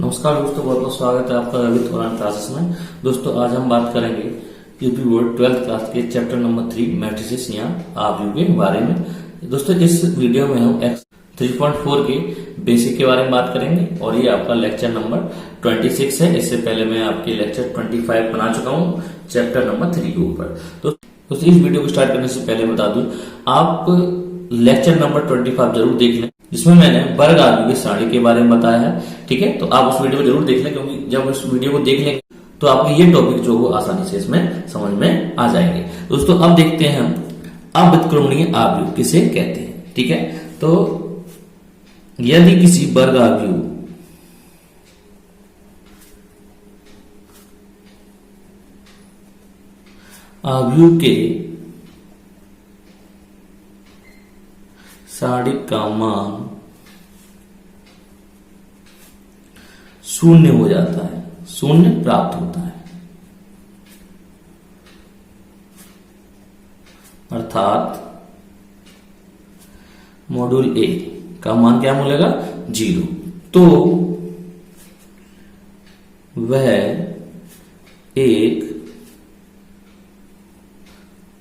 नमस्कार दोस्तों, बहुत बहुत स्वागत है आपका रवि थोरान क्लासेस में। दोस्तों आज हम बात करेंगे यूपी बोर्ड 12th क्लास के चैप्टर नंबर 3 मैट्रिसेस या आव्यूह के बारे में। दोस्तों इस वीडियो में हम एक्स 3.4 के बेसिक के बारे में बात करेंगे और ये आपका लेक्चर नंबर 26 है। इससे पहले मैं आपके लेक्चर 25 बना चुका हूँ चैप्टर नंबर 3 के ऊपर। तो इस वीडियो को स्टार्ट करने से पहले बता दूं, आप लेक्चर नंबर 25 जरूर देख लें, जिसमें मैंने वर्ग आव्यूह की सारणी के बारे में बताया है। ठीक है, तो आप उस वीडियो को जरूर देख लें, क्योंकि जब उस वीडियो को देख लेंगे तो आपको ये टॉपिक जो वो आसानी से इसमें समझ में आ जाएंगे। दोस्तों अब देखते हैं हम अव्युत्क्रमणीय आव्यूह किसे कहते हैं। ठीक है, तो यदि किसी वर्ग आव्यूह के सारणिक का मान शून्य हो जाता है, शून्य प्राप्त होता है, अर्थात मॉड्यूल ए का मान क्या मिलेगा 0, तो वह एक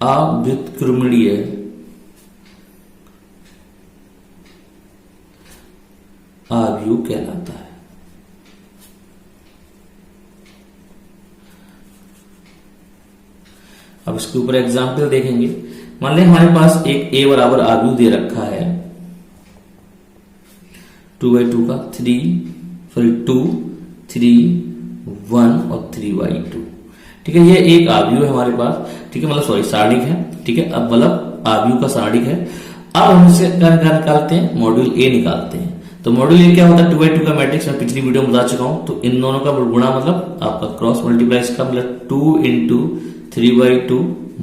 अव्युत्क्रमणीय आव्यूह कहलाता है। अब इसके ऊपर एग्जाम्पल देखेंगे। मान लें हमारे पास एक a बराबर आव्यूह दे रखा है 2/2 का 2, 3, 1 और 3/2। ठीक है, ये एक आव्यूह है हमारे पास। ठीक है, मतलब सॉरी सारणिक है। ठीक है, अब मतलब आव्यूह का सारणिक है। अब हम इससे क्या निकालते हैं, मॉड्यूल ए निकालते हैं। तो मॉड्यूल ए क्या होता है, 2/2 का मैट्रिक्स मैं पिछली वीडियो में बता चुका हूं। तो इन दोनों का गुणा मतलब आपका क्रॉस मल्टीप्लाई इसका मतलब 2 इंटू 3/2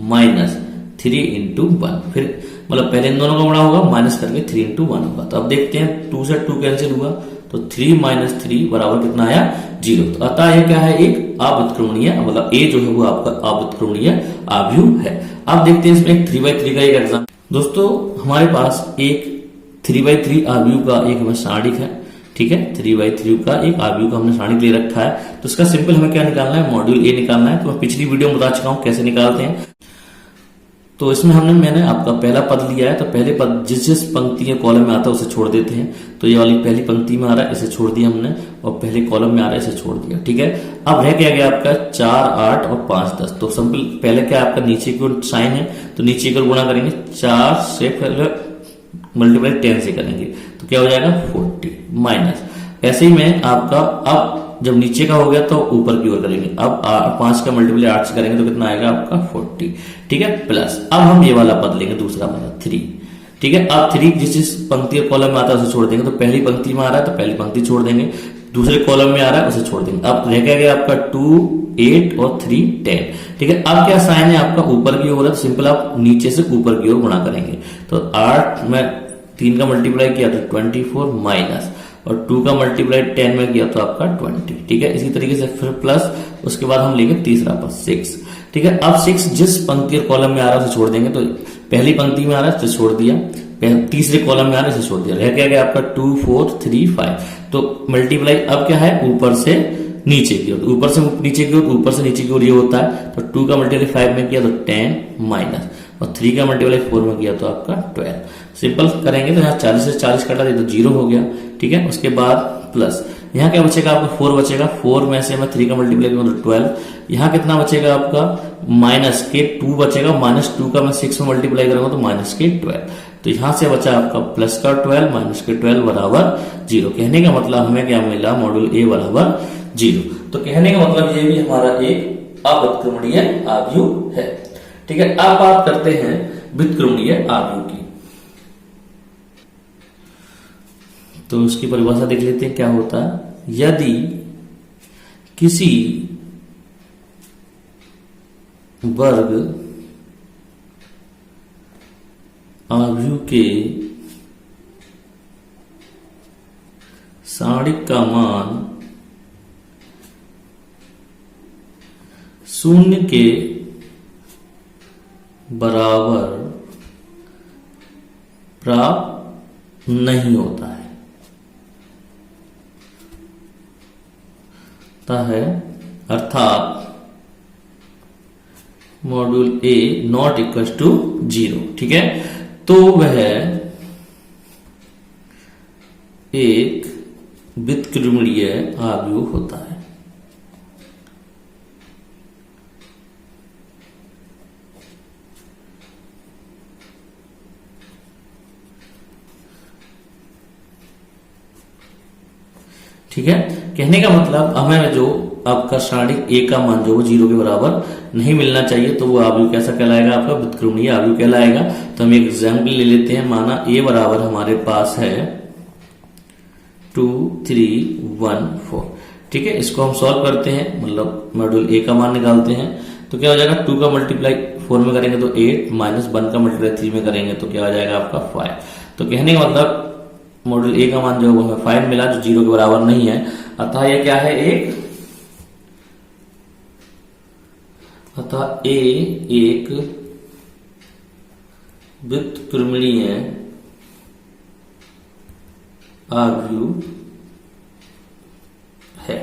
माइनस 3 इंटू 1, फिर मतलब पहले इन दोनों का गुणा होगा माइनस करके 3 इंटू 1 होगा। तो अब देखते हैं 2 से 2 कैंसिल हुआ, तो 3 माइनस 3 बराबर कितना आया 0। तो अतः यह क्या है, एक अव्युत्क्रमणीय, मतलब ए जो है वो आपका अव्युत्क्रमणीय आव्यूह है। अब देखते हैं इसमें एक 3/3 का एक एग्जाम्पल। दोस्तों हमारे पास एक 3/3 आव्यूह का एक हमें सारणिक है। ठीक है, 3/3 का एक आव्यूह का हमने सारणिक ले रखा है। तो इसका सिंपल हमें क्या निकालना है, मॉड्यूल ए निकालना है। तो मैं पिछली वीडियो में बता चुका हूं कैसे निकालते हैं। तो इसमें मैंने आपका पहला पद लिया है। तो पहले पद जिस पंक्ति या कॉलम में आता है उसे छोड़ देते हैं। तो ये वाली पहली पंक्ति में आ रहा है, इसे छोड़ दिया हमने, और पहले कॉलम में आ रहा है, इसे छोड़ दिया। ठीक है, अब रह क्या गया आपका 4, 8 और 5, 10। तो सिंपल पहले क्या आपका नीचे की ओर साइन है, तो नीचे की ओर गुणा करेंगे 4 से, मल्टीप्लाई 10 से करेंगे तो क्या हो जाएगा 40 माइनस। ऐसे ही में आपका अब जब नीचे का हो गया तो ऊपर की ओर करेंगे। अब 5 का मल्टीप्लाई 8 से करेंगे तो कितना आएगा आपका 40। ठीक है, प्लस अब हम ये वाला पद लेंगे, दूसरा वाला 3। ठीक है, अब 3 जिस पंक्ति कॉलम में आता है उसे छोड़ देंगे। तो पहली पंक्ति में आ रहा है तो पहली पंक्ति छोड़ देंगे, दूसरे कॉलम में आ रहा है उसे छोड़ देंगे। अब रह गया आपका 2, 8 और 3, 10। ठीक है, अब क्या साइन है आपका ऊपर की ओर है, तो सिंपल आप नीचे से ऊपर की ओर गुणा करेंगे। तो 8 में 3 का मल्टीप्लाई किया तो 24 माइनस, और 2 का मल्टीप्लाई 10 में किया तो आपका 20। ठीक है, इसी तरीके से फिर प्लस, उसके बाद हम लेंगे तीसरा पद 6। ठीक है, अब 6 जिस पंक्ति और कॉलम में आ रहा है उसे छोड़ देंगे। तो पहली पंक्ति में आ रहा है उसे छोड़ दिया, तीसरे कॉलम में आ रहा है इसे छोड़ दिया, रह गया आपका 2, 4, 3, 5। तो मल्टीप्लाई अब क्या है, ऊपर से नीचे की ओर, ऊपर से नीचे की ओर, ऊपर से नीचे की ओर ये होता है। तो 2 का मल्टीप्लाई 5 में किया तो 10 माइनस, और 3 का मल्टीप्लाई 4 में किया तो आपका 12। सिंपल करेंगे तो यहाँ 40 से 40 कटा दे तो 0 हो गया। ठीक है, उसके बाद प्लस यहाँ क्या बचेगा आपका 4 बचेगा, 4 में से मैं 3 का मल्टीप्लाई करूँ तो 12। यहाँ कितना बचेगा आपका माइनस के 2 बचेगा, माइनस 2 का मैं 6 में मल्टीप्लाई करूंगा तो माइनस के 12। तो यहां से बचा आपका प्लस का 12 माइनस के 12 बराबर 0। कहने का मतलब हमें क्या मिला, मॉड्यूल ए बराबर 0। तो कहने का मतलब ये भी हमारा एक अव्युत्क्रमणीय आव्यूह है। ठीक है, अब बात करते हैं व्युत्क्रमणीय आव्यूह की। तो उसकी परिभाषा देख लेते हैं क्या होता है। यदि किसी वर्ग आव्यूह के सारणिक का मान शून्य के बराबर प्राप्त नहीं होता है। है, अर्थात module a not equal to 0। ठीक है, तो वह एक व्युत्क्रमणीय आव्यूह होता है। ठीक है, कहने का मतलब हमें जो आपका सारणिक ए का मान जो वो 0 के बराबर नहीं मिलना चाहिए, तो वो आव्यूह कैसा कहलाएगा, आपका व्युत्क्रमणीय आव्यूह कहलाएगा। तो हम एक एग्जाम्पल ले लेते हैं। माना ए बराबर हमारे पास है 2 3 1 4। ठीक है, इसको हम सॉल्व करते हैं, मतलब मॉड्यूल ए का मान निकालते हैं। तो क्या हो जाएगा, 2 का मल्टीप्लाई 4 में करेंगे तो 8, माइनस 1 का मल्टीप्लाई 3 में करेंगे तो क्या हो जाएगा आपका 5। तो कहने का मतलब मॉड्यूल ए का मान जो है हमें 5 मिला, जो 0 के बराबर नहीं है। अतः ये क्या है, अतः ए एक व्युत्क्रमणीय आव्यूह है।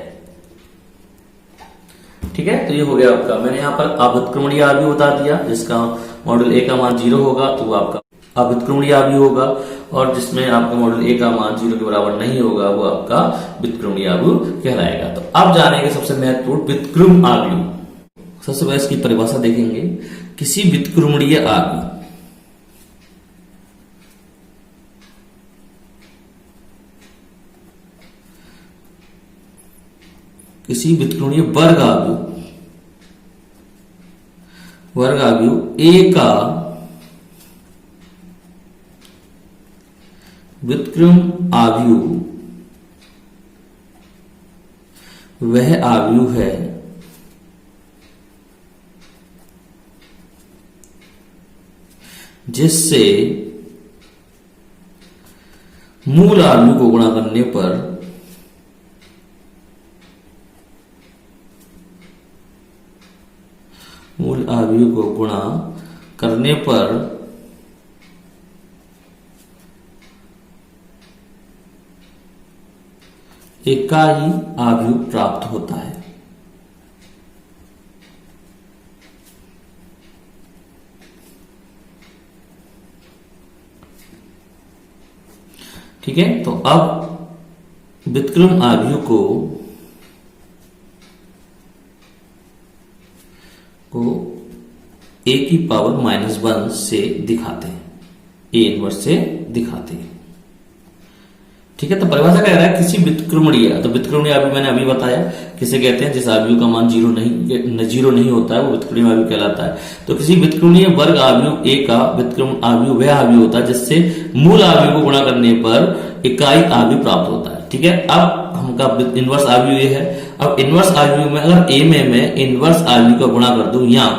ठीक है, तो ये हो गया आपका, मैंने यहां पर अव्युत्क्रमणीय आव्यूह बता दिया, जिसका मॉड्यूल ए का मान 0 होगा तो वो आपका अव्युत्क्रमणीय आव्यूह होगा, और जिसमें आपका मॉड्यूल ए का मान 0 के बराबर नहीं होगा वो आपका व्युत्क्रमणीय आव्यूह कहलाएगा। तो अब जानेंगे सबसे महत्वपूर्ण व्युत्क्रम आव्यूह। सबसे पहले इसकी परिभाषा देखेंगे। किसी व्युत्क्रमणीय आव्यूह, किसी व्युत्क्रमणीय वर्ग आव्यूह ए का व्युत्क्रम आव्यूह वह आव्यूह है जिससे मूल आव्यूह को गुणा करने पर इकाई आव्यूह प्राप्त होता है। ठीक है, तो अब व्युत्क्रम आव्यूह को ए की पावर -1 से दिखाते हैं, ए इनवर्स से दिखाते हैं। ठीक है, तो परिभाषा कह रहा है किसी व्युत्क्रमणीय, तो व्युत्क्रमणीय आव्यूह मैंने अभी बताया किसे कहते हैं, जिस आव्यूह का मान 0 नहीं होता है वो व्युत्क्रमणीय आव्यूह कहलाता है। तो किसी व्युत्क्रमणीय वर्ग आव्यूह ए का व्युत्क्रम आव्यूह वह आव्यूह होता है जिससे मूल आव्यूह को गुणा करने पर इकाई आव्यूह प्राप्त होता है। ठीक है, अब हमका इनवर्स आव्यूह ये है। अब इनवर्स आव्यूह में अगर ए में मैं इनवर्स आव्यूह का गुणा कर दूं यहां,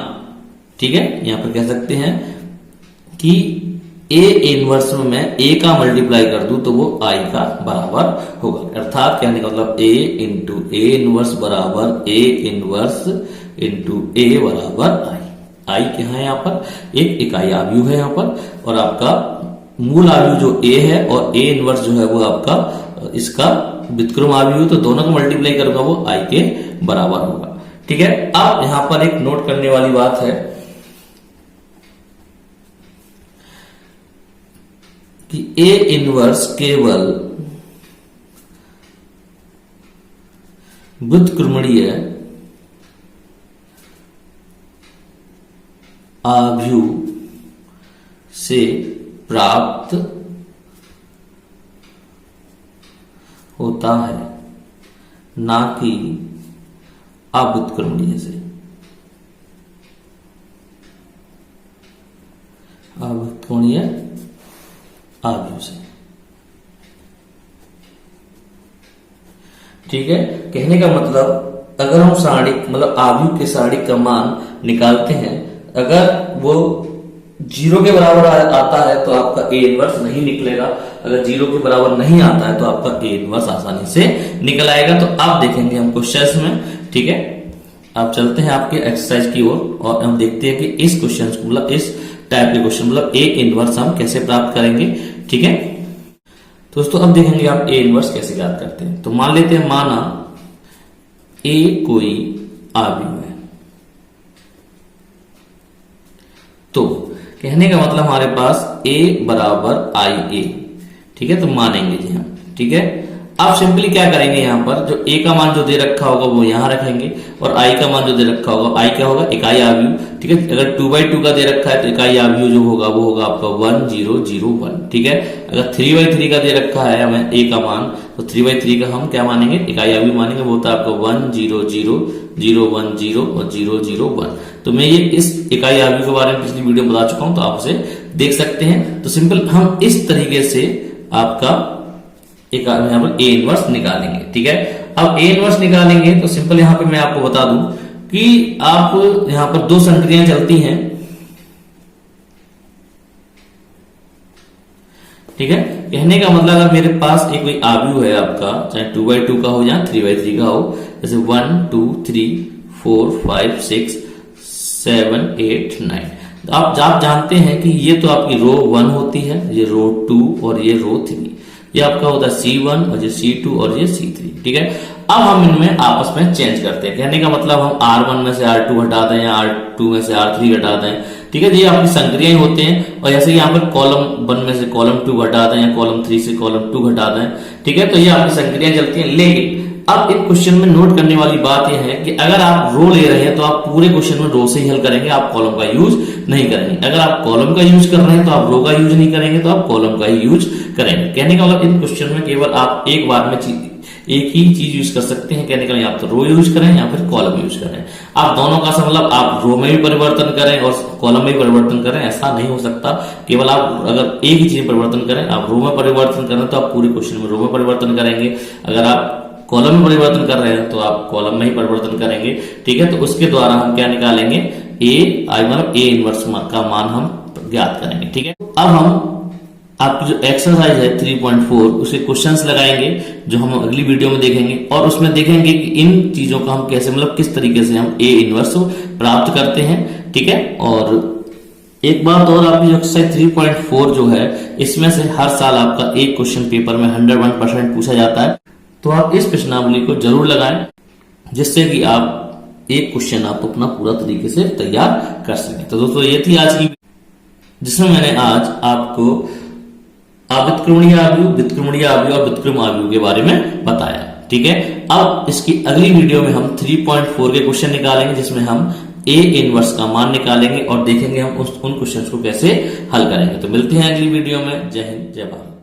ठीक है, यहां पर कह सकते हैं कि ए इनवर्स में मैं ए का मल्टीप्लाई कर दूं तो वो आई का बराबर होगा। अर्थात कहने का मतलब ए इंटू ए इनवर्स बराबर ए इनवर्स इंटू ए बराबर आई। आई क्या है, यहाँ पर एक इकाई आव्यूह है यहाँ पर, और आपका मूल आव्यूह जो ए है और ए इनवर्स जो है वो आपका इसका व्युत्क्रम आव्यूह, तो दोनों को मल्टीप्लाई करूंगा वो आई के बराबर होगा। ठीक है, अब यहां पर एक नोट करने वाली बात है कि ए इनवर्स केवल व्युत्क्रमणीय आव्यूह से प्राप्त होता है, ना कि अव्युत्क्रमणीय से। अव्युत्क्रमणीय आव्यूह से। ठीक है, कहने का मतलब अगर हम सारणिक मतलब आव्यूह के सारणिक का मान निकालते हैं, अगर वो 0 के बराबर आता है तो आपका ए इनवर्स नहीं निकलेगा, अगर 0 के बराबर नहीं आता है तो आपका ए इनवर्स आसानी से निकल आएगा। तो आप देखेंगे हम क्वेश्चंस में। ठीक है, आप चलते हैं आपके एक्सरसाइज की ओर और हम देखते हैं कि इस क्वेश्चन को मतलब इस टाइप के क्वेश्चन मतलब ए इनवर्स हम कैसे प्राप्त करेंगे। ठीक है दोस्तों, अब देखेंगे आप ए इनवर्स कैसे ज्ञात करते हैं। तो मान लेते हैं, माना ए कोई आव्यूह है। तो कहने का मतलब हमारे पास a बराबर IA, ठीक है, तो मानेंगे जी हम, ठीक है। अब सिंपली क्या करेंगे, यहां पर जो a का मान जो दे रखा होगा वो यहां रखेंगे और i का मान जो दे रखा होगा, i क्या होगा, इकाई आव्यूह, ठीक है। अगर 2/2 का दे रखा है तो इकाई आव्यूह जो होगा वो होगा आपका 1 0 0 1, ठीक है। अगर 3/3 का दे रखा है हमें a का मान, तो 3/3 का हम क्या मानेंगे, इकाई आव्यूह मानेंगे, वो होता है आपका 1 0 0 0 1 0 और 0 0 1। तो मैं ये इस इकाई आव्यूह के बारे में पिछली वीडियो में बता चुका हूं, तो आप उसे देख सकते हैं। तो सिंपल हम इस तरीके से आपका एक यहां पर ए इनवर्स निकालेंगे, ठीक है। अब ए इनवर्स निकालेंगे तो सिंपल यहां पे मैं आपको बता दूं कि आप यहां पर दो संक्रियाएं चलती हैं, ठीक है। कहने का मतलब अगर मेरे पास एक कोई आव्यूह है आपका, चाहे 2/2 का हो या 3/3 का हो, जैसे 1 2 3 4 5 6 7 8 9, तो आप जानते हैं कि ये तो आपकी रो 1 होती है, ये रो 2 और ये रो 3, ये आपका होता है C1 और ये C2 और ये C3, ठीक है। अब हम इनमें आपस में चेंज करते हैं, कहने का मतलब हम R1 में से R2 हटा दें या R2 में से R3 हटा दें, ठीक है। ये आपकी संक्रियाएं होते हैं, और जैसे यहाँ पर कॉलम 1 में से कॉलम 2 हटा दें या कॉलम 3 से कॉलम 2 हटा दें, ठीक है। तो ये आपकी संक्रियाएं चलती हैं। लेकिन अब एक क्वेश्चन में नोट करने वाली बात यह है कि अगर आप रो ले रहे हैं तो आप पूरे क्वेश्चन में रो से ही हल करेंगे, आप कॉलम का यूज नहीं करेंगे। अगर आप कॉलम का यूज कर रहे हैं तो आप रो का यूज नहीं करेंगे, तो आप कॉलम का ही यूज करेंगे। कहने का मतलब इन क्वेश्चन में केवल आप एक बार में एक ही चीज यूज कर सकते हैं, कहने का या तो रो यूज करें या फिर कॉलम यूज करें। आप दोनों का मतलब आप रो में भी परिवर्तन करें और कॉलम में भी परिवर्तन करें, ऐसा नहीं हो सकता। केवल आप अगर एक ही चीज परिवर्तन करें, आप रो में परिवर्तन करें तो आप पूरे क्वेश्चन में रो में परिवर्तन करेंगे। अगर आप कॉलम में परिवर्तन कर रहे हैं तो आप कॉलम में ही परिवर्तन करेंगे, ठीक है। तो उसके द्वारा हम क्या निकालेंगे, मतलब ए इनवर्स का मान हम ज्ञात करेंगे, ठीक है। अब हम आपकी जो एक्सरसाइज है 3.4 उसके क्वेश्चंस लगाएंगे, जो हम अगली वीडियो में देखेंगे, और उसमें देखेंगे कि इन चीजों का हम कैसे, मतलब किस तरीके से हम ए इनवर्स प्राप्त करते हैं, ठीक है। और एक बात और, आपकी जो एक्सरसाइज 3.4 जो है, इसमें से हर साल आपका एक क्वेश्चन पेपर में 101% पूछा जाता है। तो आप इस प्रश्नावली को जरूर लगाएं, जिससे कि आप एक क्वेश्चन आप अपना पूरा तरीके से तैयार कर सकें। तो दोस्तों ये थी आज की, जिसमें मैंने आज आपको अव्युत्क्रमणीय आव्यूह, व्युत्क्रमणीय आव्यूह और व्युत्क्रम आव्यूह के बारे में बताया, ठीक है। अब इसकी अगली वीडियो में हम 3.4 के क्वेश्चन निकालेंगे, जिसमें हम ए इनवर्स का मान निकालेंगे और देखेंगे हम उन क्वेश्चंस को कैसे हल करेंगे। तो मिलते हैं अगली वीडियो में। जय हिंद, जय भारत।